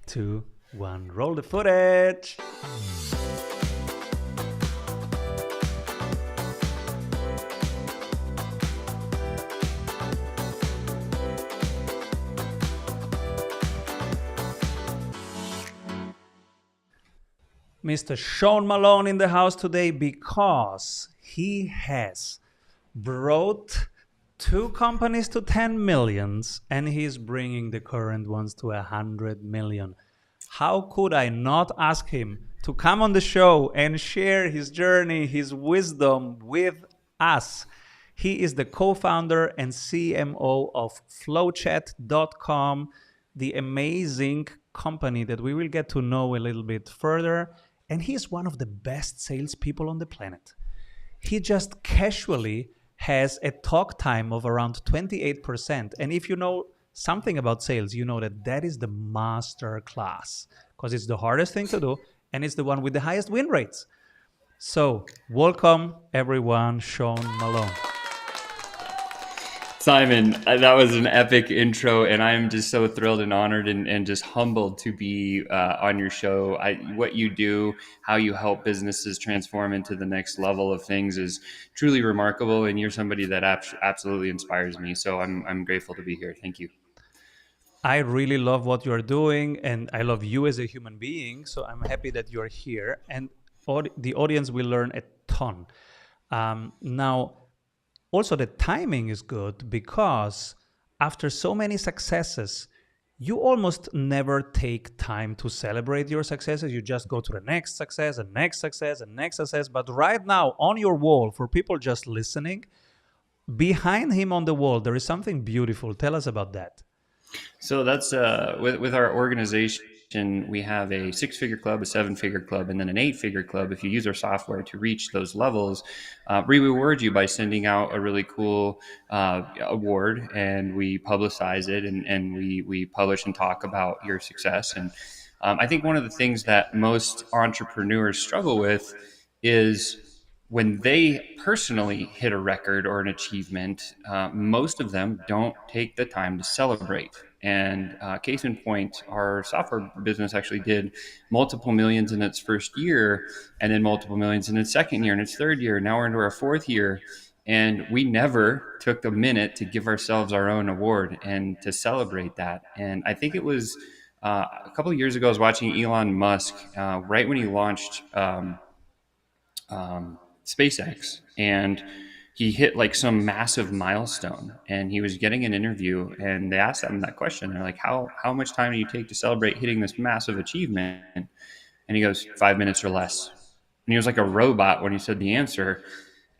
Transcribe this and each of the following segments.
two, one. Roll the footage. Mr. Sean Malone in the house today because he has brought two companies to 10 millions and he's bringing the current ones to 100 million. How could I not ask him to come on the show and share his journey, his wisdom with us? He is the co-founder and CMO of flowchat.com, the amazing company that we will get to know a little bit further. And he is one of the best salespeople on the planet. He just casually has a talk time of around 28%. And if you know something about sales, you know that that is the master class because it's the hardest thing to do and it's the one with the highest win rates. So, welcome everyone, Sean Malone. Simon, that was an epic intro, and I'm just so thrilled and honored and just humbled to be on your show. What you do, how you help businesses transform into the next level of things is truly remarkable, and you're somebody that absolutely inspires me. So I'm grateful to be here. Thank you. I really love what you're doing, and I love you as a human being. So I'm happy that you're here, and the audience will learn a ton. Now, also, the timing is good because after so many successes, you almost never take time to celebrate your successes. You just go to the next success, and next success, and next success. But right now, on your wall, for people just listening, behind him on the wall, there is something beautiful. Tell us about that. So that's with our organization, we have a 6-figure club, a 7-figure club, and then an 8-figure club. If you use our software to reach those levels, we reward you by sending out a really cool award, and we publicize it, and we publish and talk about your success. And I think one of the things that most entrepreneurs struggle with is when they personally hit a record or an achievement, most of them don't take the time to celebrate. And case in point, our software business actually did multiple millions in its first year, and then multiple millions in its second year and its third year. Now we're into our fourth year, and we never took a minute to give ourselves our own award and to celebrate that. And I think it was a couple of years ago, I was watching Elon Musk right when he launched SpaceX, and he hit like some massive milestone, and he was getting an interview, and they asked him that question. They're like, how much time do you take to celebrate hitting this massive achievement? And he goes, 5 minutes or less. And he was like a robot when he said the answer.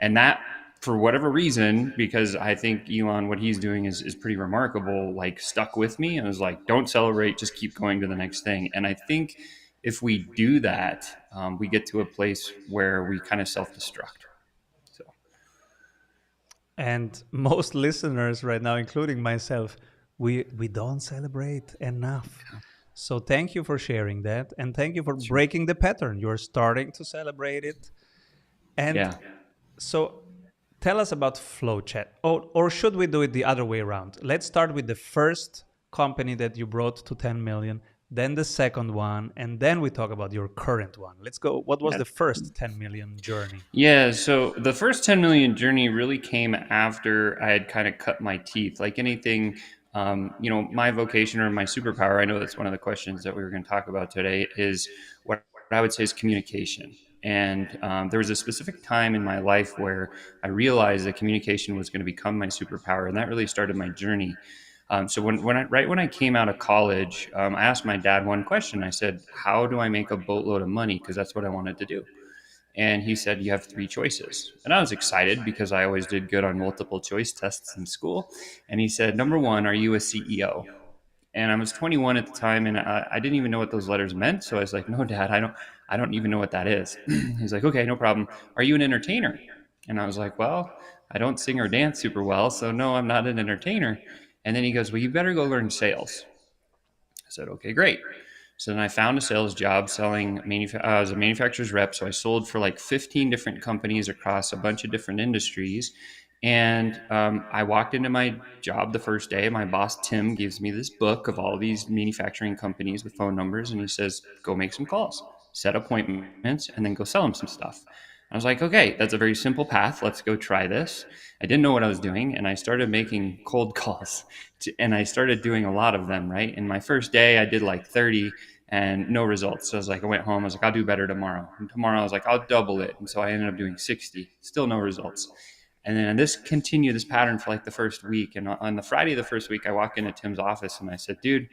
And that, for whatever reason, because I think Elon, what he's doing is pretty remarkable, like stuck with me. And was like, don't celebrate, just keep going to the next thing. And I think if we do that, we get to a place where we kind of self-destruct. So, And most listeners right now, including myself, we don't celebrate enough. So thank you for sharing that, and thank you for sure. breaking the pattern. You're starting to celebrate it. And Yeah. so tell us about FlowChat. Or should we do it the other way around? Let's start with the first company that you brought to 10 million, then the second one, and then we talk about your current one. Let's go. What was Yeah. the first 10 million journey? Yeah, so the first 10 million journey really came after I had kind of cut my teeth. Like anything, my vocation or my superpower, I know that's one of the questions that we were going to talk about today, is what I would say is communication. And there was a specific time in my life where I realized that communication was going to become my superpower, and that really started my journey. So when I came out of college, I asked my dad one question. I said, "How do I make a boatload of money?" Because that's what I wanted to do. And he said, "You have 3 choices." And I was excited because I always did good on multiple choice tests in school. And he said, "Number one, are you a CEO?" And I was 21 at the time, and I didn't even know what those letters meant. So I was like, "No, Dad, I don't even know what that is." He's like, "Okay, no problem. Are you an entertainer?" And I was like, "Well, I don't sing or dance super well, so no, I'm not an entertainer." And then he goes, "Well, you better go learn sales." I said, "Okay, great." So then I found a sales job selling, I was a manufacturer's rep. So I sold for like 15 different companies across a bunch of different industries. And I walked into my job the first day. My boss, Tim, gives me this book of all these manufacturing companies with phone numbers. And he says, go make some calls, set appointments, and then go sell them some stuff. I was like, okay, that's a very simple path. Let's go try this. I didn't know what I was doing. And I started making cold calls and I started doing a lot of them, right? In my first day, I did like 30 and no results. So I was like, I went home. I was like, I'll do better tomorrow. And tomorrow I was like, I'll double it. And so I ended up doing 60, still no results. And then this continued this pattern for like the first week. And on the Friday of the first week, I walk into Tim's office and I said, dude,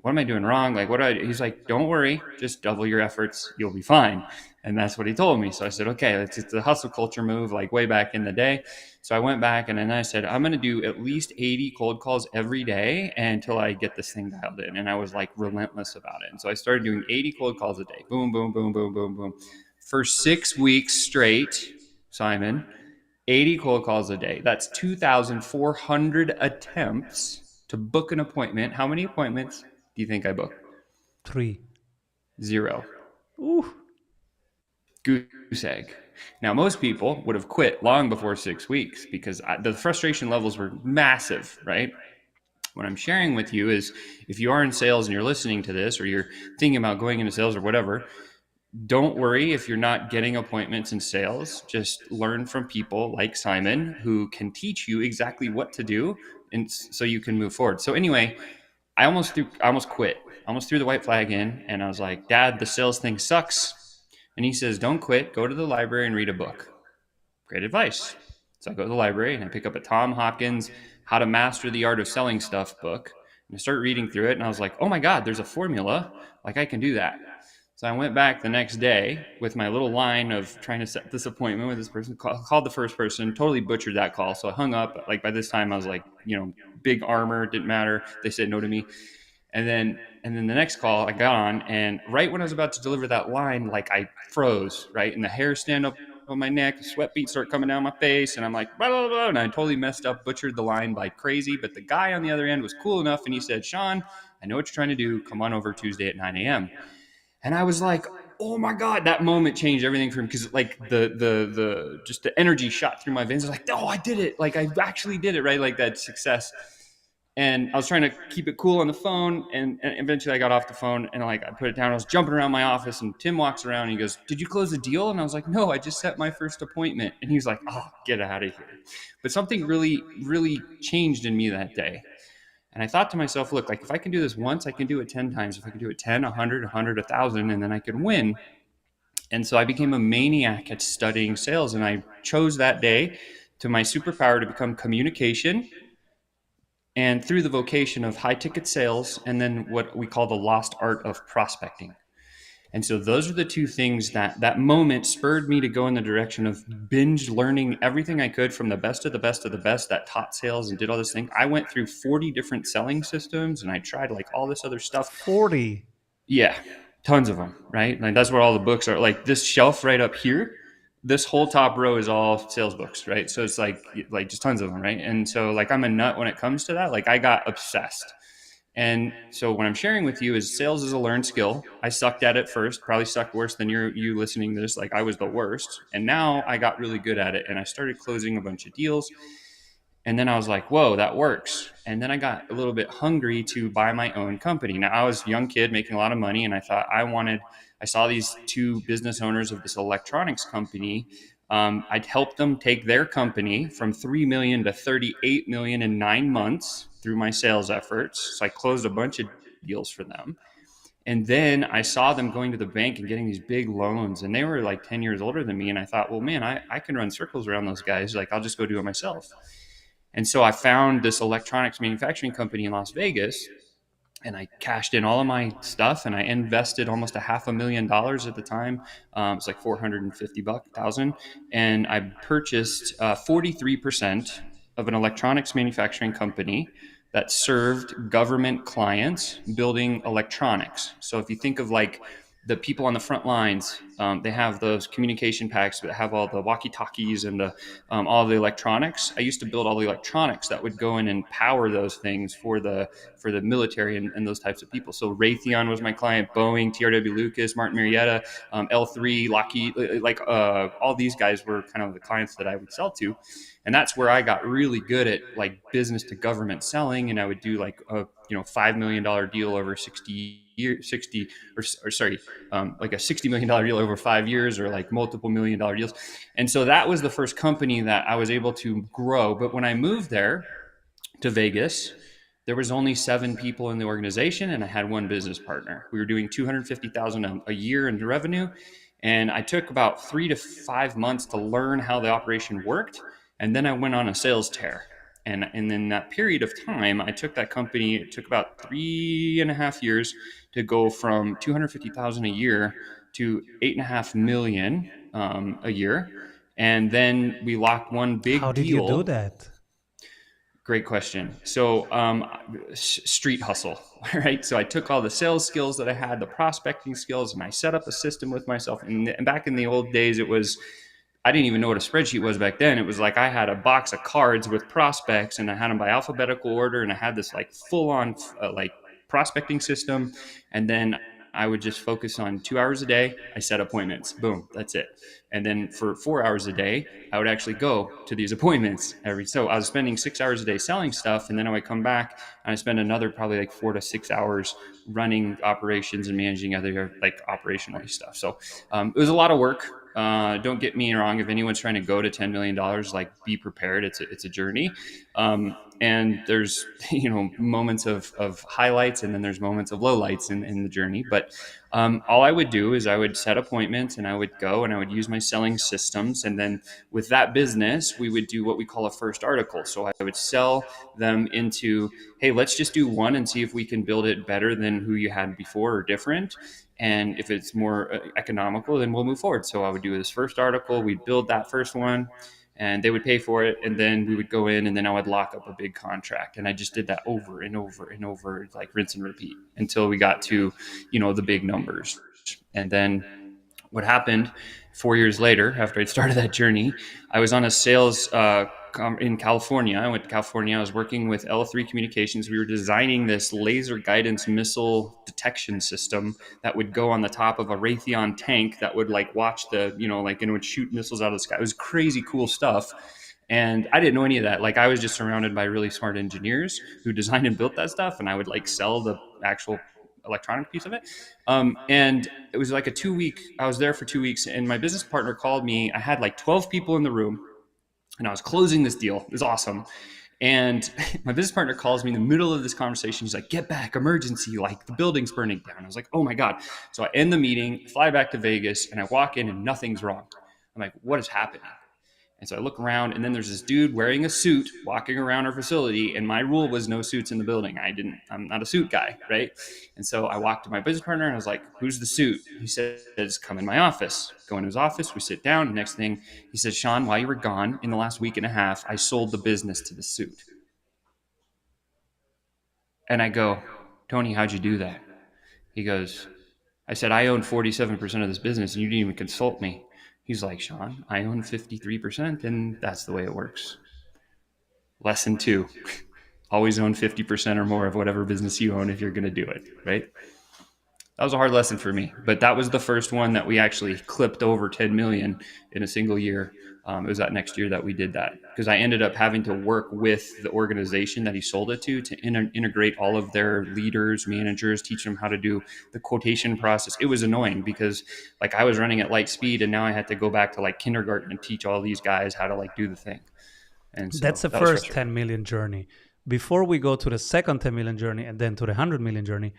what am I doing wrong? Like, what do I do? He's like, don't worry, just double your efforts. You'll be fine. And that's what he told me. So I said, okay, it's a hustle culture move, like way back in the day. So I went back and then I said, I'm going to do at least 80 cold calls every day until I get this thing dialed in. And I was like relentless about it. And so I started doing 80 cold calls a day. Boom, boom, boom, boom, boom, boom. For 6 weeks straight, Simon, 80 cold calls a day. That's 2,400 attempts to book an appointment. How many appointments do you think I booked? 3. Zero. Ooh. Goose egg. Now, most people would have quit long before 6 weeks because the frustration levels were massive, right? What I'm sharing with you is if you are in sales and you're listening to this or you're thinking about going into sales or whatever, don't worry if you're not getting appointments in sales. Just learn from people like Simon who can teach you exactly what to do and so you can move forward. So anyway, I almost quit. I almost threw the white flag in and I was like, Dad, the sales thing sucks. And he says, don't quit, go to the library and read a book. Great advice. So I go to the library and I pick up a Tom Hopkins How to Master the Art of Selling Stuff book. And I start reading through it and I was like, oh my God, there's a formula. Like I can do that. So I went back the next day with my little line of trying to set this appointment with this person, called the first person, totally butchered that call. So I hung up. Like by this time I was like, big armor, didn't matter. They said no to me. And then the next call I got on, and right when I was about to deliver that line, like I froze, right? And the hair stand up on my neck, the sweat beads start coming down my face, and I'm like, blah, blah, blah, and I totally messed up, butchered the line like crazy. But the guy on the other end was cool enough, and he said, Sean, I know what you're trying to do. Come on over Tuesday at 9 a.m. And I was like, oh my God, that moment changed everything for me because like the just the energy shot through my veins. I was like, oh, I did it. Like I actually did it, right? Like that success. And I was trying to keep it cool on the phone, and eventually I got off the phone and like I put it down. I was jumping around my office, and Tim walks around and he goes, "Did you close the deal?" And I was like, "No, I just set my first appointment." And he was like, "Oh, get out of here!" But something really, really changed in me that day. And I thought to myself, look, like if I can do this once, I can do it 10 times. If I can do it 10, 100, 100, 1,000, and then I could win. And so I became a maniac at studying sales, and I chose that day to my superpower to become communication and through the vocation of high ticket sales and then what we call the lost art of prospecting. And so those are the two things that moment spurred me to go in the direction of binge learning everything I could from the best of the best of the best that taught sales and did all this thing. I went through 40 different selling systems and I tried like all this other stuff. 40. Yeah, tons of them, right? Like that's where all the books are. Like this shelf right up here, this whole top row is all sales books, right? So it's like just tons of them, right? And so like I'm a nut when it comes to that. Like I got obsessed. And so what I'm sharing with you is sales is a learned skill. I sucked at it first, probably sucked worse than you listening to this. Like I was the worst. And now I got really good at it and I started closing a bunch of deals. And then I was like, whoa, that works. And then I got a little bit hungry to buy my own company. Now I was a young kid making a lot of money and I thought I saw these two business owners of this electronics company. I'd help them take their company from 3 million to 38 million in 9 months through my sales efforts. So I closed a bunch of deals for them. And then I saw them going to the bank and getting these big loans, and they were like 10 years older than me. And I thought, well, man, I can run circles around those guys. Like, I'll just go do it myself. And so I found this electronics manufacturing company in Las Vegas and I cashed in all of my stuff and I invested almost $500,000 at the time. It's like 450,000. And I purchased 43% of an electronics manufacturing company that served government clients building electronics. So if you think of like the people on the front lines, they have those communication packs that have all the walkie talkies and all the electronics. I used to build all the electronics that would go in and power those things for the military and those types of people. So Raytheon was my client, Boeing, TRW Lucas, Martin Marietta, L3, Lockheed, all these guys were kind of the clients that I would sell to. And that's where I got really good at like business to government selling. And I would do like a $5 million deal over 60 years, 60 or sorry, like a $60 million deal over 5 years, or like multiple $1 million deals. And so that was the first company that I was able to grow. But when I moved there to Vegas, there was only 7 people in the organization, and I had one business partner. We were doing 250,000 a year in revenue, and I took about 3 to 5 months to learn how the operation worked, and then I went on a sales tear. And in that period of time, I took that company. It took about 3.5 years to go from 250,000 a year to 8.5 million a year, and then we locked one How big did you do deal. that? Great question. So, street hustle, right? So I took all the sales skills that I had, the prospecting skills, and I set up a system with myself. And back in the old days, it was, I didn't even know what a spreadsheet was back then. It was like I had a box of cards with prospects, and I had them by alphabetical order, and I had this like full on like prospecting system. And then I would just focus on 2 hours a day. I set appointments. Boom, that's it. And then for 4 hours a day, I would actually go to these appointments so I was spending 6 hours a day selling stuff, and then I would come back and I spend another probably like 4 to 6 hours running operations and managing other like operational stuff. So it was a lot of work. Don't get me wrong. If anyone's trying to go to $10 million, like be prepared. It's a journey. And there's moments of highlights, and then there's moments of lowlights in the journey. But all I would do is I would set appointments, and I would go and I would use my selling systems. And then with that business, we would do what we call a first article. So I would sell them into, hey, let's just do one and see if we can build it better than who you had before or different. And if it's more economical, then we'll move forward. So I would do this first article. We'd build that first one, and they would pay for it. And then we would go in, and then I would lock up a big contract. And I just did that over and over and over, like rinse and repeat, until we got to, the big numbers. And then what happened 4 years later, after I'd started that journey, I was on a sales in California. I went to California. I was working with L3 Communications. We were designing this laser guidance missile detection system that would go on the top of a Raytheon tank that would like watch and it would shoot missiles out of the sky. It was crazy cool stuff. And I didn't know any of that. Like I was just surrounded by really smart engineers who designed and built that stuff. And I would like sell the actual electronic piece of it. And it was like I was there for 2 weeks, and my business partner called me. I had like 12 people in the room, and I was closing this deal. It was awesome. And my business partner calls me in the middle of this conversation. He's like, get back, emergency, like the building's burning down. I was like, oh my God. So I end the meeting, fly back to Vegas, and I walk in and nothing's wrong. I'm like, what is happening? And so I look around, and then there's this dude wearing a suit walking around our facility. And my rule was no suits in the building. I'm not a suit guy, right? And so I walked to my business partner, and I was like, who's the suit? He says, come in my office. Go into his office. We sit down. Next thing, he says, Sean, while you were gone in the last week and a half, I sold the business to the suit. And I go, Tony, how'd you do that? He goes, I said, I own 47% of this business, and you didn't even consult me. He's like, Sean, I own 53%, and that's the way it works. Lesson 2, always own 50% or more of whatever business you own if you're going to do it, right? That was a hard lesson for me, but that was the first one that we actually clipped over 10 million in a single year. It was that next year that we did that, because I ended up having to work with the organization that he sold it to integrate all of their leaders, managers, teach them how to do the quotation process. It was annoying because like I was running at light speed, and now I had to go back to like kindergarten and teach all these guys how to like do the thing. And That's so the that was first frustrating. 10 million journey. Before we go to the second 10 million journey and then to the 100 million journey,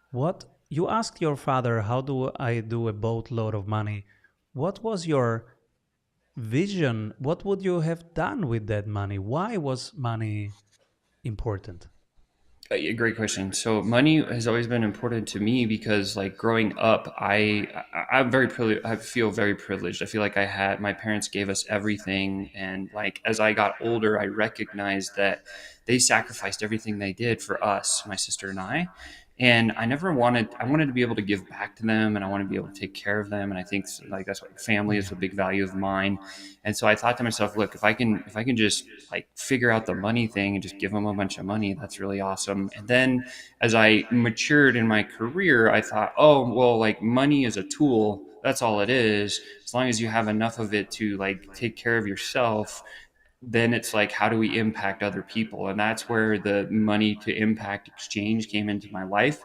what you asked your father, how do I do a boatload of money? What was your vision? What would you have done with that money? Why was money important? Yeah, great question. So money has always been important to me because like growing up, I'm very privileged. I feel very privileged. I feel like my parents gave us everything. And like, as I got older, I recognized that they sacrificed everything they did for us, my sister and I. And I wanted to be able to give back to them, and I want to be able to take care of them. And I think like that's what family is a big value of mine. And so I thought to myself, look, if I can just like figure out the money thing and just give them a bunch of money, that's really awesome. And then as I matured in my career, I thought, oh, well, like money is a tool. That's all it is. As long as you have enough of it to like take care of yourself, then it's like, how do we impact other people? And that's where the money to impact exchange came into my life.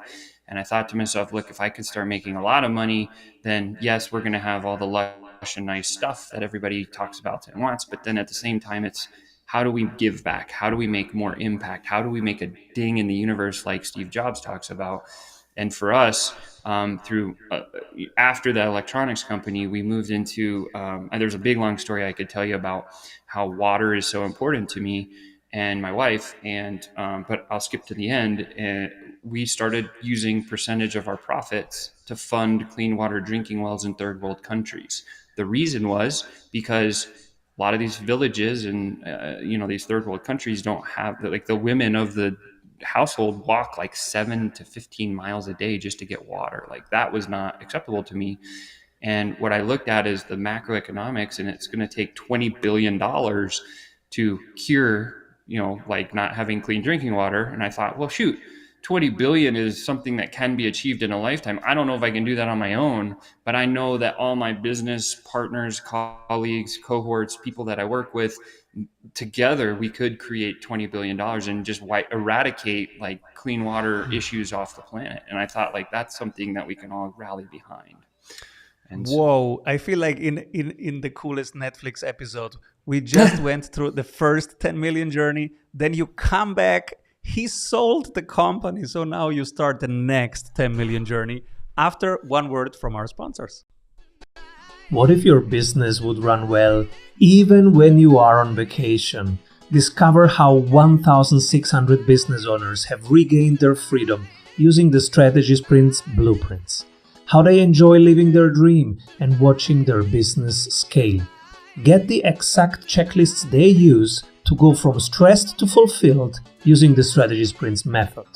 And I thought to myself, look, if I could start making a lot of money, then yes, we're going to have all the lush and nice stuff that everybody talks about and wants. But then at the same time, it's how do we give back? How do we make more impact? How do we make a ding in the universe like Steve Jobs talks about? And for us, through after the electronics company, we moved into. And there's a big long story I could tell you about how water is so important to me and my wife. And but I'll skip to the end. And we started using percentage of our profits to fund clean water drinking wells in third world countries. The reason was because a lot of these villages and these third world countries don't have like the women of the household walk like 7 to 15 miles a day just to get water. Like that was not acceptable to me. And what I looked at is the macroeconomics, and it's going to take $20 billion to cure, like not having clean drinking water. And I thought, well, shoot, 20 billion is something that can be achieved in a lifetime. I don't know if I can do that on my own, but I know that all my business partners, colleagues, cohorts, people that I work with, together we could create $20 billion and just eradicate like clean water issues off the planet. And I thought like that's something that we can all rally behind. And Whoa, I feel like in the coolest Netflix episode, we just went through the first 10 million journey, then you come back, he sold the company, so now you start the next 10 million journey after one word from our sponsors. What if your business would run well even when you are on vacation? Discover how 1,600 business owners have regained their freedom using the Strategy Sprints blueprints. How they enjoy living their dream and watching their business scale. Get the exact checklists they use to go from stressed to fulfilled using the Strategy Sprints method.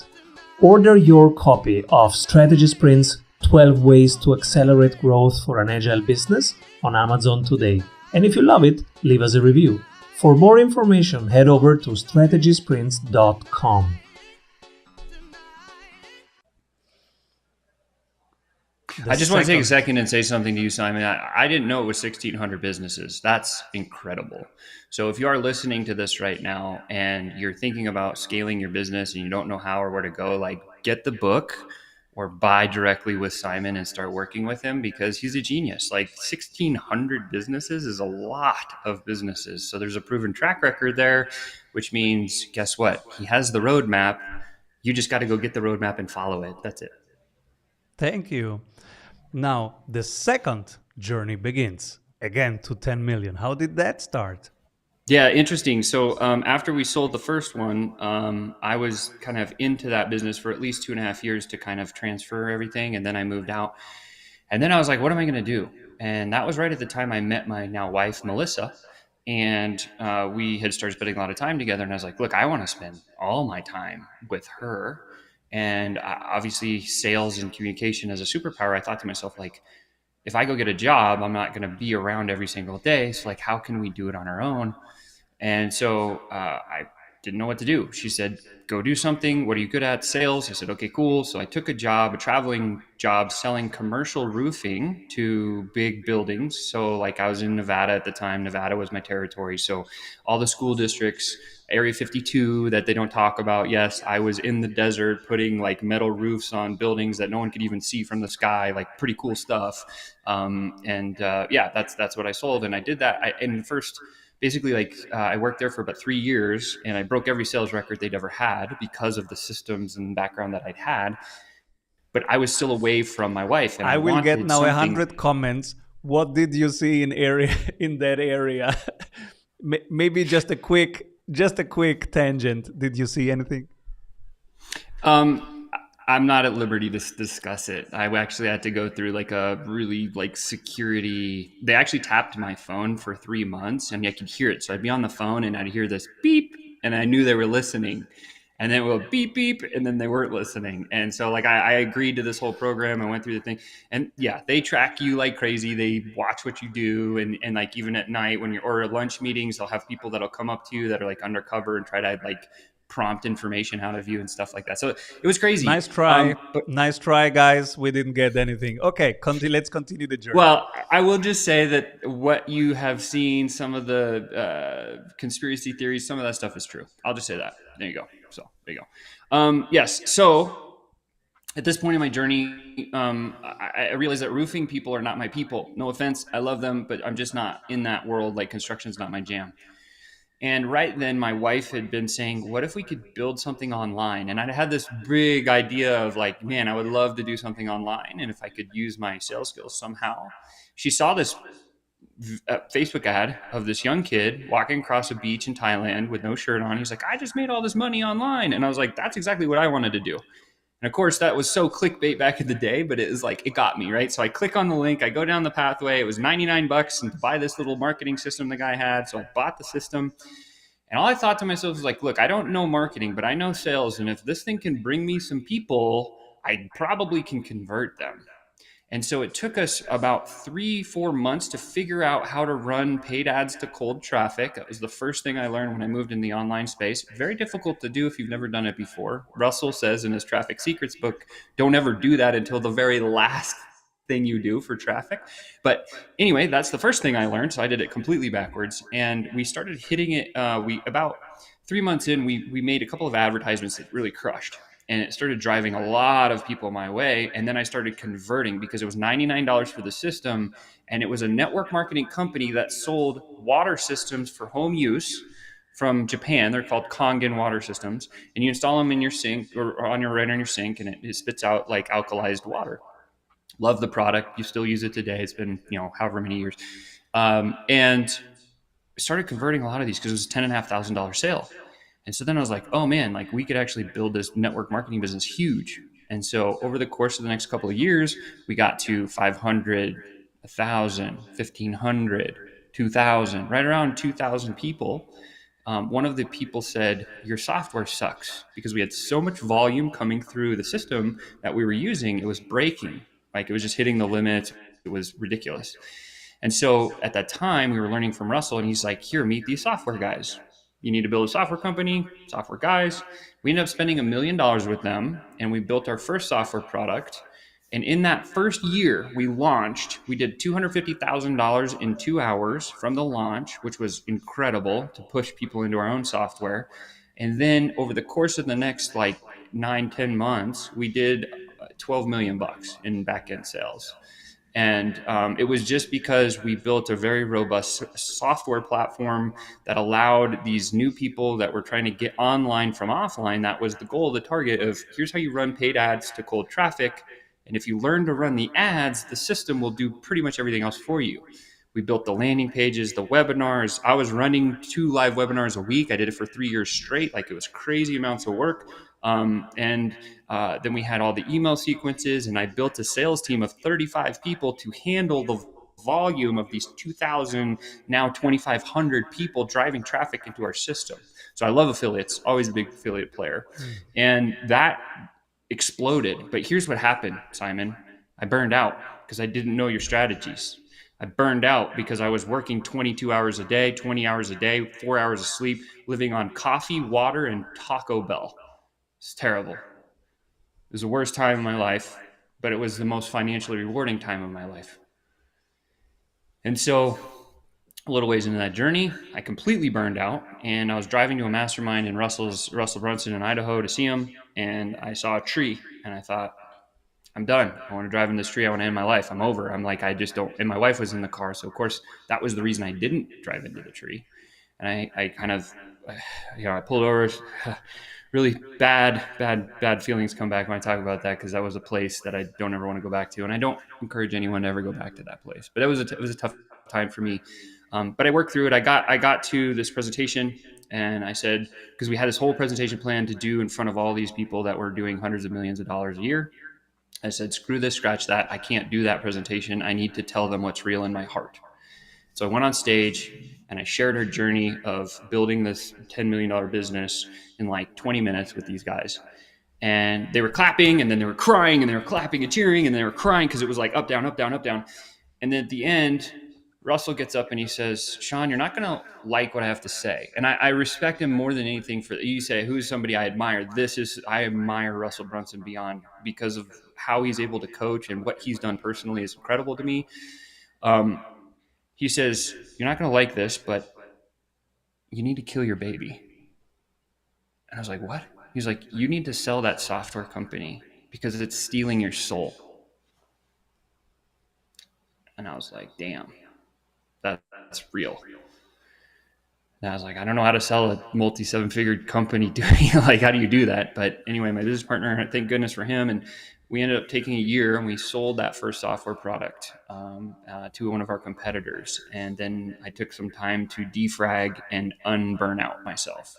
Order your copy of Strategy Sprints 12 Ways to Accelerate Growth for an Agile Business on Amazon today. And if you love it, leave us a review. For more information, head over to strategysprints.com. I just want to take a second and say something to you, Simon. I didn't know it was 1,600 businesses. That's incredible. So if you are listening to this right now and you're thinking about scaling your business and you don't know how or where to go, like get the book or buy directly with Simon and start working with him because he's a genius. Like 1,600 businesses is a lot of businesses. So there's a proven track record there, which means guess what? He has the roadmap. You just got to go get the roadmap and follow it. That's it. Thank you. Now, the second journey begins. Again, to 10 million. How did that start? Yeah, interesting. So after we sold the first one, I was kind of into that business for at least 2.5 years to kind of transfer everything. And then I moved out. And then I was like, what am I going to do? And that was right at the time I met my now wife, Melissa. And we had started spending a lot of time together. And I was like, look, I want to spend all my time with her. And obviously, sales and communication as a superpower, I thought to myself, like, if I go get a job, I'm not going to be around every single day. So, like, how can we do it on our own? And so I didn't know what to do. She said, go do something. What are you good at? Sales. I said, okay, cool. So I took a job, a traveling job selling commercial roofing to big buildings. So like I was in Nevada at the time. Nevada was my territory. So all the school districts, Area 52 that they don't talk about. Yes, I was in the desert putting like metal roofs on buildings that no one could even see from the sky, like pretty cool stuff. Yeah, that's what I sold. And I did that. In the first basically I worked there for about 3 years and I broke every sales record they'd ever had because of the systems and background that I'd had. But I was still away from my wife and I I will get wanted now something. 100 comments. What did you see in that area? Maybe just a quick tangent. Did you see anything? I'm not at liberty to discuss it. I actually had to go through like a really like security. They actually tapped my phone for 3 months and I could hear it. So I'd be on the phone and I'd hear this beep and I knew they were listening. And then it will beep beep, and then they weren't listening. And so like I agreed to this whole program. I went through the thing, and yeah, they track you like crazy. They watch what you do, and like even at night when you're or lunch meetings, they'll have people that'll come up to you that are like undercover and try to like prompt information out of you and stuff like that. So it was crazy. Nice try. But Nice try, guys. We didn't get anything. Okay, let's continue the journey. well, I will just say that what you have seen, some of the conspiracy theories, some of that stuff is true. I'll just say that. There you go. So there you go. Yes. So at this point in my journey, I realized that roofing people are not my people. No offense, I love them, but I'm just not in that world. Like construction's not my jam. And right then, my wife had been saying, "What if we could build something online?" And I had this big idea of like, man, I would love to do something online, and if I could use my sales skills somehow. She saw this Facebook ad of this young kid walking across a beach in Thailand with no shirt on. He's like, "I just made all this money online," and I was like, "That's exactly what I wanted to do." And of course, that was so clickbait back in the day, but it was like, it got me, right? So I click on the link, I go down the pathway. It was $99 and to buy this little marketing system the guy had. So I bought the system. And all I thought to myself was like, look, I don't know marketing, but I know sales. And if this thing can bring me some people, I probably can convert them. And so it took us about 3-4 months to figure out how to run paid ads to cold traffic. That was the first thing I learned when I moved in the online space. Very difficult to do if you've never done it before. Russell says in his Traffic Secrets book, don't ever do that until the very last thing you do for traffic. But anyway, that's the first thing I learned. So I did it completely backwards. And we started hitting it. We about 3 months in, we made a couple of advertisements that really crushed. And it started driving a lot of people my way. And then I started converting because it was $99 for the system. And it was a network marketing company that sold water systems for home use from Japan. They're called Kangen water systems. And you install them in your sink or on your sink, and it spits out like alkalized water. Love the product. You still use it today. It's been, however many years. And started converting a lot of these because it was a $10,500 sale. And so then I was like, oh man, like we could actually build this network marketing business huge. And so over the course of the next couple of years, we got to 500, 1,000, 1,500, 2,000, right around 2,000 people. One of the people said, your software sucks, because we had so much volume coming through the system that we were using. It was breaking. Like it was just hitting the limits. It was ridiculous. And so at that time we were learning from Russell, and he's like, here, meet these software guys. You need to build a software company, software guys. We ended up spending $1 million with them, and we built our first software product. And in that first year we did $250,000 in 2 hours from the launch, which was incredible to push people into our own software. And then over the course of the next like 9-10 months, we did 12 million bucks in back-end sales. And it was just because we built a very robust software platform that allowed these new people that were trying to get online from offline. That was the goal, the target of here's how you run paid ads to cold traffic. And if you learn to run the ads, the system will do pretty much everything else for you. We built the landing pages, the webinars. I was running 2 live webinars a week. I did it for 3 years straight. Like it was crazy amounts of work. Then we had all the email sequences, and I built a sales team of 35 people to handle the volume of these 2,000, now 2,500 people driving traffic into our system. So I love affiliates, always a big affiliate player. And that exploded. But here's what happened, Simon. I burned out because I didn't know your strategies. I burned out because I was working 22 hours a day, 20 hours a day, 4 hours of sleep, living on coffee, water, and Taco Bell. It's terrible. It was the worst time of my life, but it was the most financially rewarding time of my life. And so a little ways into that journey, I completely burned out, and I was driving to a mastermind in Russell Brunson in Idaho to see him, and I saw a tree, and I thought, I'm done. I want to drive in this tree. I want to end my life. I'm over. I'm like, I just don't. And my wife was in the car. So, of course, that was the reason I didn't drive into the tree. And I kind of, I pulled over. Really bad feelings come back when I talk about that, because that was a place that I don't ever want to go back to. And I don't encourage anyone to ever go back to that place. But it was a tough time for me. But I worked through it. I got to this presentation, and I said, because we had this whole presentation plan to do in front of all these people that were doing hundreds of millions of dollars a year. I said, screw this, scratch that. I can't do that presentation. I need to tell them what's real in my heart. So I went on stage and I shared her journey of building this $10 million business in like 20 minutes with these guys. And they were clapping, and then they were crying, and they were clapping and cheering, and they were crying because it was like up, down, up, down, up, down. And then at the end, Russell gets up and he says, Sean, you're not going to like what I have to say. And I respect him more than anything for, you say, who's somebody I admire? I admire Russell Brunson beyond, because of how he's able to coach, and what he's done personally is incredible to me. He says, you're not going to like this, but you need to kill your baby. And I was like, what? He's like, you need to sell that software company because it's stealing your soul. And I was like, damn, that's real. And I was like, I don't know how to sell a multi-seven-figure company. Like, how do you do that? But anyway, my business partner, thank goodness for him. And we ended up taking a year, and we sold that first software product to one of our competitors. And then I took some time to defrag and unburn out myself.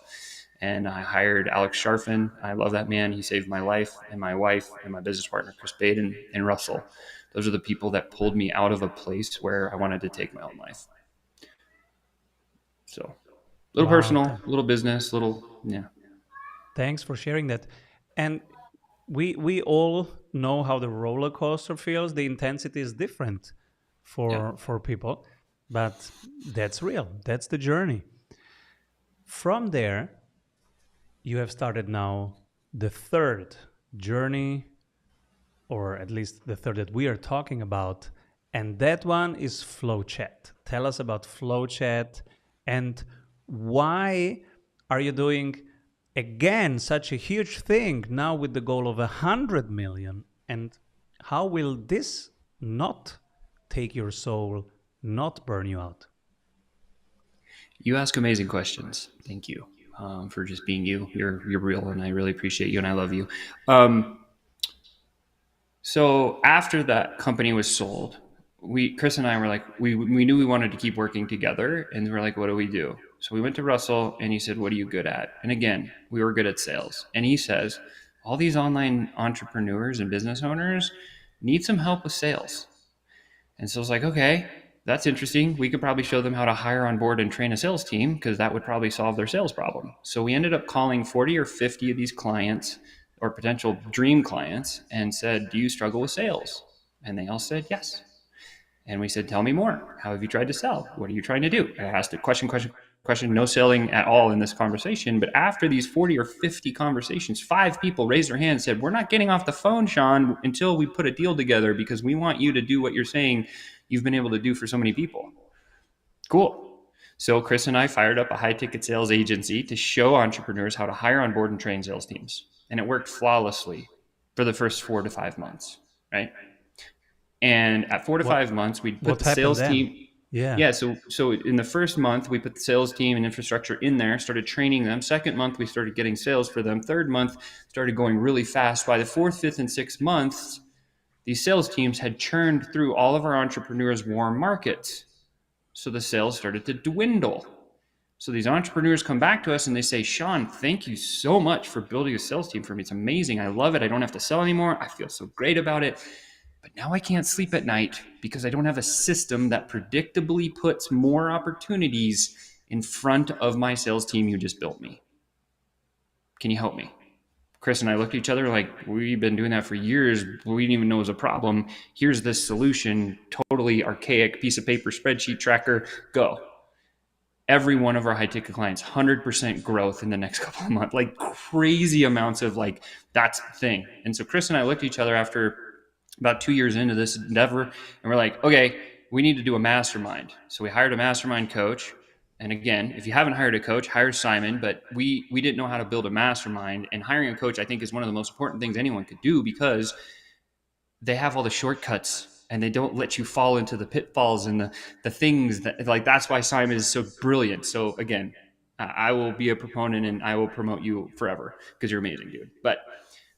And I hired Alex Sharfin. I love that man. He saved my life and my wife and my business partner, Chris Baden and Russell. Those are the people that pulled me out of a place where I wanted to take my own life. So a little personal, a little business, yeah. Thanks for sharing that. And we all know how the roller coaster feels. The intensity is different for people, but that's real. That's the journey. From there, you have started now the third journey, or at least the third that we are talking about, and that one is FlowChat. Tell us about FlowChat, and why are you doing again such a huge thing now with the goal of 100 million, and how will this not take your soul, not burn you out? You ask amazing questions. Thank you for just being you. You're real, and I really appreciate you, and I love you. So after that company was sold, Chris and I were like, we knew we wanted to keep working together, and we're like, what do we do? So we went to Russell, and he said, what are you good at? And again, we were good at sales. And he says, all these online entrepreneurs and business owners need some help with sales. And so I was like, okay, that's interesting. We could probably show them how to hire on board and train a sales team, because that would probably solve their sales problem. So we ended up calling 40 or 50 of these clients, or potential dream clients, and said, do you struggle with sales? And they all said, yes. And we said, tell me more. How have you tried to sell? What are you trying to do? I asked a question, no selling at all in this conversation. But after these 40 or 50 conversations, 5 people raised their hand and said, we're not getting off the phone, Sean, until we put a deal together, because we want you to do what you're saying you've been able to do for so many people. Cool. So Chris and I fired up a high ticket sales agency to show entrepreneurs how to hire on board and train sales teams. And it worked flawlessly for the first 4 to 5 months, right? And at 4 to 5 months, we'd put the sales team. Yeah. So in the first month, we put the sales team and infrastructure in there, started training them. Second month, we started getting sales for them. Third month, started going really fast. By the 4th, 5th, and 6th months, these sales teams had churned through all of our entrepreneurs' warm markets. So the sales started to dwindle. So these entrepreneurs come back to us and they say, Sean, thank you so much for building a sales team for me. It's amazing. I love it. I don't have to sell anymore. I feel so great about it. But now I can't sleep at night because I don't have a system that predictably puts more opportunities in front of my sales team you just built me. Can you help me? Chris and I looked at each other like, we've been doing that for years. We didn't even know it was a problem. Here's this solution, totally archaic piece of paper, spreadsheet tracker, go. Every one of our high ticket clients, 100% growth in the next couple of months, like crazy amounts of like, that's the thing. And so Chris and I looked at each other after about 2 years into this endeavor, and we're like, okay, we need to do a mastermind. So we hired a mastermind coach. And again, if you haven't hired a coach, hire Simon, but we didn't know how to build a mastermind. And hiring a coach, I think, is one of the most important things anyone could do, because they have all the shortcuts and they don't let you fall into the pitfalls and the things that, like, that's why Simon is so brilliant. So again, I will be a proponent and I will promote you forever because you're amazing, dude. But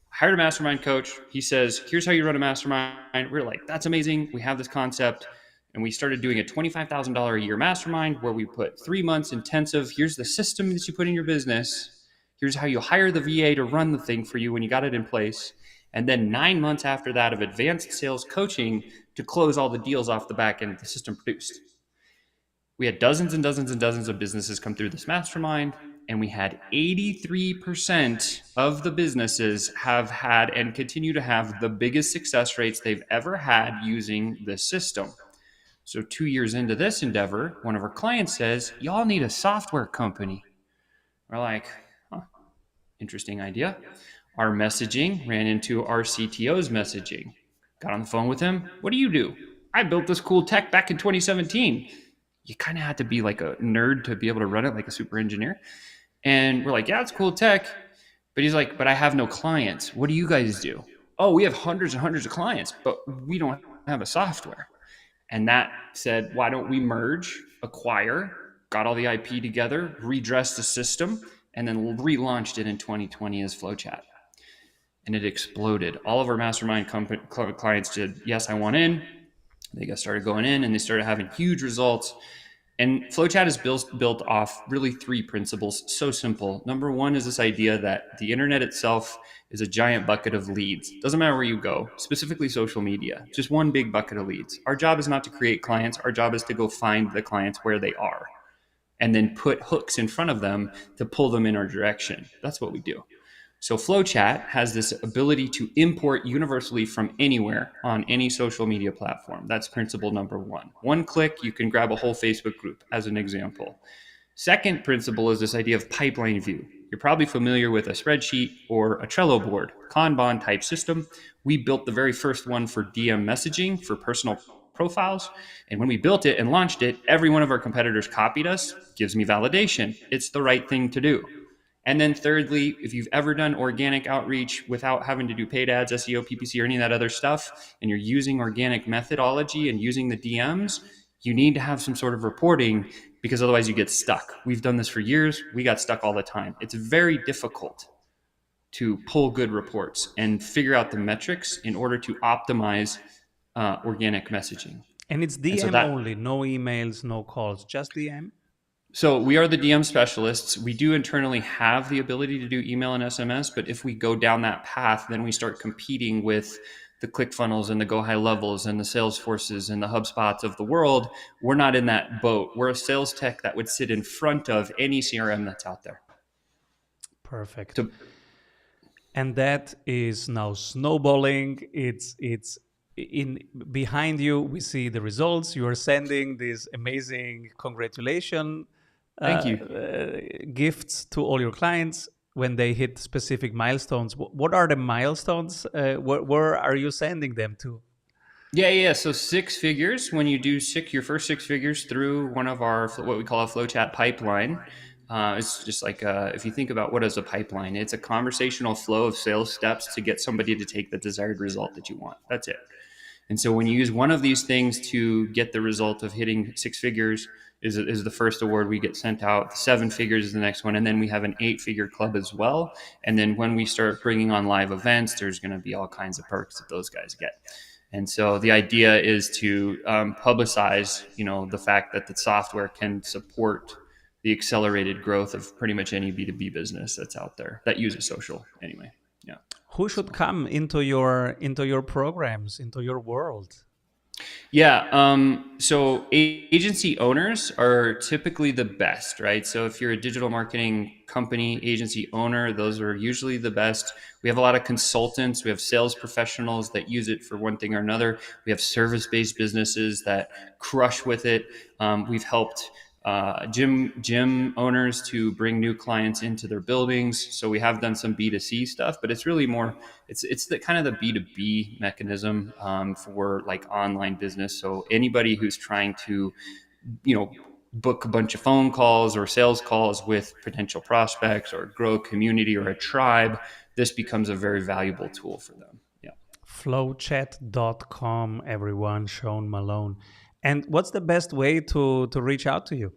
hired a mastermind coach. He says, here's how you run a mastermind. We're like, that's amazing. We have this concept. And we started doing a $25,000 a year mastermind where we put 3 months intensive. Here's the system that you put in your business. Here's how you hire the VA to run the thing for you when you got it in place. And then 9 months after that of advanced sales coaching to close all the deals off the back end the system produced. We had dozens and dozens and dozens of businesses come through this mastermind, and we had 83% of the businesses have had and continue to have the biggest success rates they've ever had using this system. So 2 years into this endeavor, one of our clients says, "Y'all need a software company." We're like, huh, interesting idea. Our messaging ran into our CTO's messaging. Got on the phone with him. "What do you do?" "I built this cool tech back in 2017. You kind of had to be like a nerd to be able to run it like a super engineer. And we're like, "Yeah, it's cool tech." But he's like, "But I have no clients. What do you guys do?" "Oh, we have hundreds and hundreds of clients, but we don't have a software." And that said, why don't we merge, acquire, got all the IP together, redressed the system, and then relaunched it in 2020 as FlowChat. And it exploded. All of our mastermind clients did, "Yes, I want in." They got started going in, and they started having huge results. And FlowChat is built off really three principles. So simple. Number one is this idea that the internet itself is a giant bucket of leads. Doesn't matter where you go, specifically social media, just one big bucket of leads. Our job is not to create clients. Our job is to go find the clients where they are and then put hooks in front of them to pull them in our direction. That's what we do. So FlowChat has this ability to import universally from anywhere on any social media platform. That's principle number one. One click, you can grab a whole Facebook group as an example. Second principle is this idea of pipeline view. You're probably familiar with a spreadsheet or a Trello board, Kanban type system. We built the very first one for DM messaging for personal profiles. And when we built it and launched it, every one of our competitors copied us. Gives me validation. It's the right thing to do. And then thirdly, if you've ever done organic outreach without having to do paid ads, SEO, PPC, or any of that other stuff, and you're using organic methodology and using the DMs, you need to have some sort of reporting because otherwise you get stuck. We've done this for years. We got stuck all the time. It's very difficult to pull good reports and figure out the metrics in order to optimize organic messaging. And it's DM only, no emails, no calls, just DM? So we are the DM specialists. We do internally have the ability to do email and SMS, but if we go down that path, then we start competing with the ClickFunnels and the Go High Levels and the Salesforces and the HubSpots of the world. We're not in that boat. We're a sales tech that would sit in front of any CRM that's out there. Perfect. And that is now snowballing. It's in behind you. We see the results. You are sending these amazing congratulations. Thank you. Gifts to all your clients when they hit specific milestones. What are the milestones? Where are you sending them to? Yeah. So 6 figures, when you do your first 6 figures through one of our, what we call a FlowChat pipeline. It's just like, if you think about what is a pipeline, it's a conversational flow of sales steps to get somebody to take the desired result that you want. That's it. And so when you use one of these things to get the result of hitting 6 figures is the first award we get sent out. 7 figures is the next one. And then we have an 8-figure club as well. And then when we start bringing on live events, there's going to be all kinds of perks that those guys get. And so the idea is to publicize, the fact that the software can support the accelerated growth of pretty much any B2B business that's out there that uses social anyway. Yeah. Who should come into your programs, into your world? Yeah. So agency owners are typically the best, right? So if you're a digital marketing company, agency owner, those are usually the best. We have a lot of consultants. We have sales professionals that use it for one thing or another. We have service-based businesses that crush with it. We've helped gym owners to bring new clients into their buildings. So we have done some B2C stuff, but it's really more, it's the kind of the B2B mechanism for like online business. So anybody who's trying to, book a bunch of phone calls or sales calls with potential prospects or grow a community or a tribe, this becomes a very valuable tool for them. Yeah. Flowchat.com, everyone, Sean Malone. And what's the best way to reach out to you?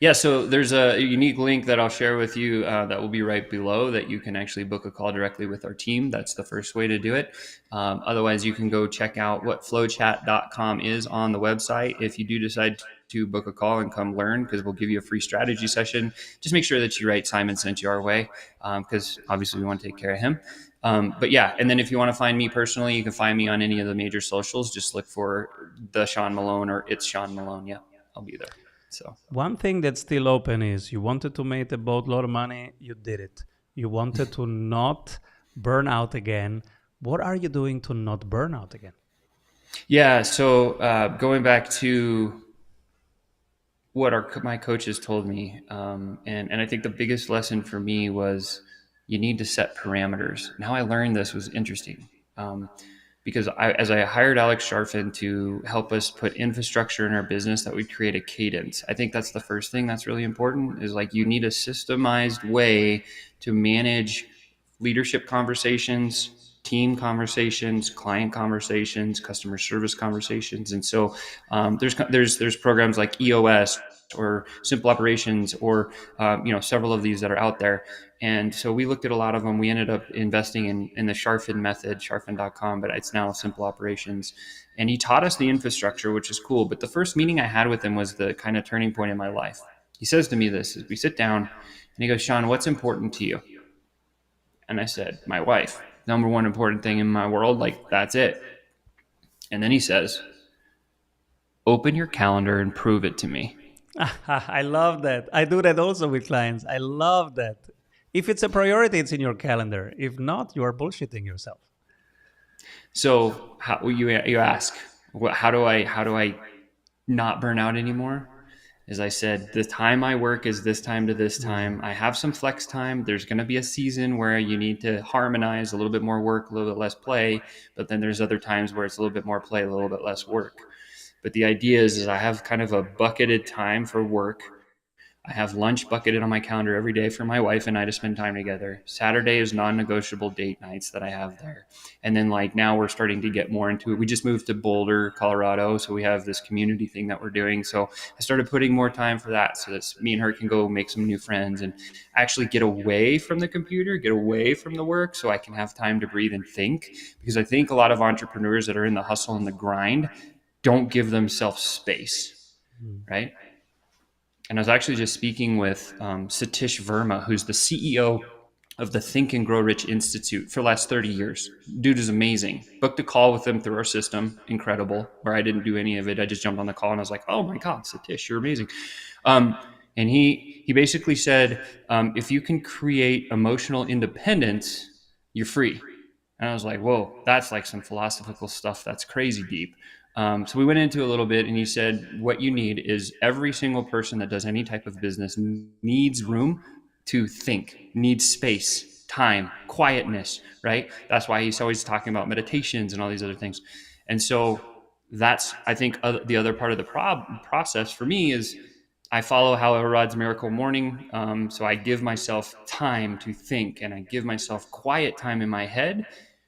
Yeah, so there's a unique link that I'll share with you that will be right below that you can actually book a call directly with our team. That's the first way to do it. Otherwise, you can go check out what flowchat.com is on the website. If you do decide to book a call and come learn, because we'll give you a free strategy session, just make sure that you write Simon sent you our way, because obviously we want to take care of him. But yeah, and then if you want to find me personally, you can find me on any of the major socials. Just look for the Sean Malone or It's Sean Malone. Yeah. I'll be there. So One thing that's still open is you wanted to make a boatload of money, you did it. You wanted to not burn out again. What are you doing to not burn out again? yeah, so going back to what my coaches told me, and I think the biggest lesson for me was you need to set parameters. And how I learned this was interesting. Because as I hired Alex Sharfin to help us put infrastructure in our business that would create a cadence. I think that's the first thing that's really important is like you need a systemized way to manage leadership conversations, team conversations, client conversations, customer service conversations. And so there's programs like EOS or Simple Operations or several of these that are out there. And so we looked at a lot of them. We ended up investing in the Sharfin method, sharfin.com, but it's now Simple Operations. And he taught us the infrastructure, which is cool. But the first meeting I had with him was the kind of turning point in my life. He says to me this, as we sit down, and he goes, Sean, what's important to you? And I said, my wife, number one important thing in my world, like that's it. And then he says, open your calendar and prove it to me. I love that. I do that also with clients. I love that. If it's a priority, it's in your calendar. If not, you are bullshitting yourself. So you ask, how do I not burn out anymore? As I said, the time I work is this time to this time. I have some flex time. There's going to be a season where you need to harmonize a little bit more work, a little bit less play. But then there's other times where it's a little bit more play, a little bit less work. But the idea is I have kind of a bucketed time for work. I have lunch bucketed on my calendar every day for my wife and I to spend time together. Saturday is non-negotiable date nights that I have there. And then like now we're starting to get more into it. We just moved to Boulder, Colorado. So we have this community thing that we're doing. So I started putting more time for that so that me and her can go make some new friends and actually get away from the computer, get away from the work so I can have time to breathe and think. Because I think a lot of entrepreneurs that are in the hustle and the grind don't give themselves space, right? And I was actually just speaking with Satish Verma, who's the CEO of the Think and Grow Rich Institute for the last 30 years. Dude is amazing. Booked a call with him through our system. Incredible. Where I didn't do any of it. I just jumped on the call and I was like, oh my God, Satish, you're amazing. And he basically said, if you can create emotional independence, you're free. And I was like, whoa, that's like some philosophical stuff. That's crazy deep. So we went into a little bit and he said, what you need is every single person that does any type of business needs room to think, needs space, time, quietness, right? That's why he's always talking about meditations and all these other things. And so that's, I think, the other part of the process for me is I follow Hal Elrod's Miracle Morning. So I give myself time to think and I give myself quiet time in my head.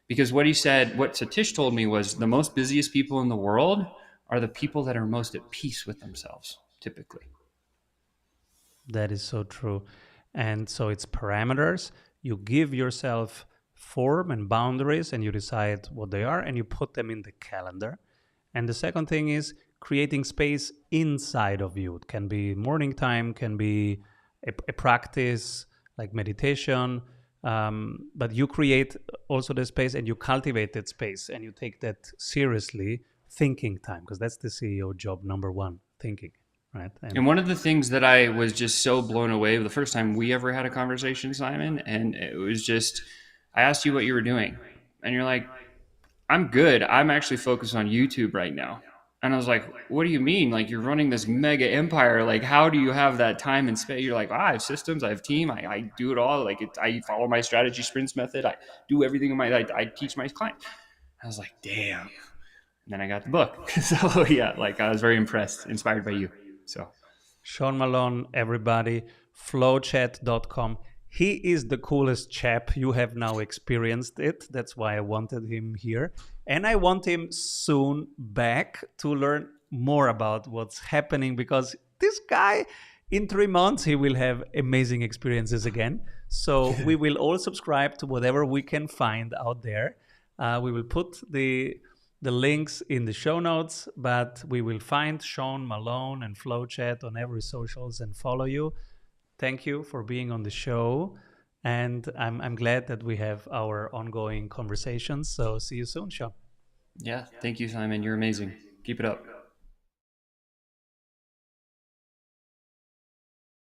Because what Satish told me was the most busiest people in the world are the people that are most at peace with themselves, typically. That is so true. And so it's parameters. You give yourself form and boundaries and you decide what they are and you put them in the calendar. And the second thing is creating space inside of you. It can be morning time, can be a practice like meditation, but you create also the space and you cultivate that space and you take that seriously, thinking time, because that's the CEO job number one, thinking, right? And one of the things that I was just so blown away the first time we ever had a conversation, Simon, and it was just, I asked you what you were doing and you're like, I'm good. I'm actually focused on YouTube right now. And I was like, what do you mean? Like you're running this mega empire. Like, how do you have that time and space? You're like, I have systems, I have team. I do it all. Like I follow my strategy sprints method. I do everything I teach my clients. I was like, damn. And then I got the book. So yeah, like I was very impressed, inspired by you. So Sean Malone, everybody, flowchat.com. He is the coolest chap. You have now experienced it. That's why I wanted him here. And I want him soon back to learn more about what's happening because this guy, in 3 months, he will have amazing experiences again. So we will all subscribe to whatever we can find out there. We will put the links in the show notes, but we will find Sean Malone and Flowchat on every socials and follow you. Thank you for being on the show. And I'm glad that we have our ongoing conversations. So see you soon, Sean. yeah, thank you, Simon. You're amazing. Keep it up.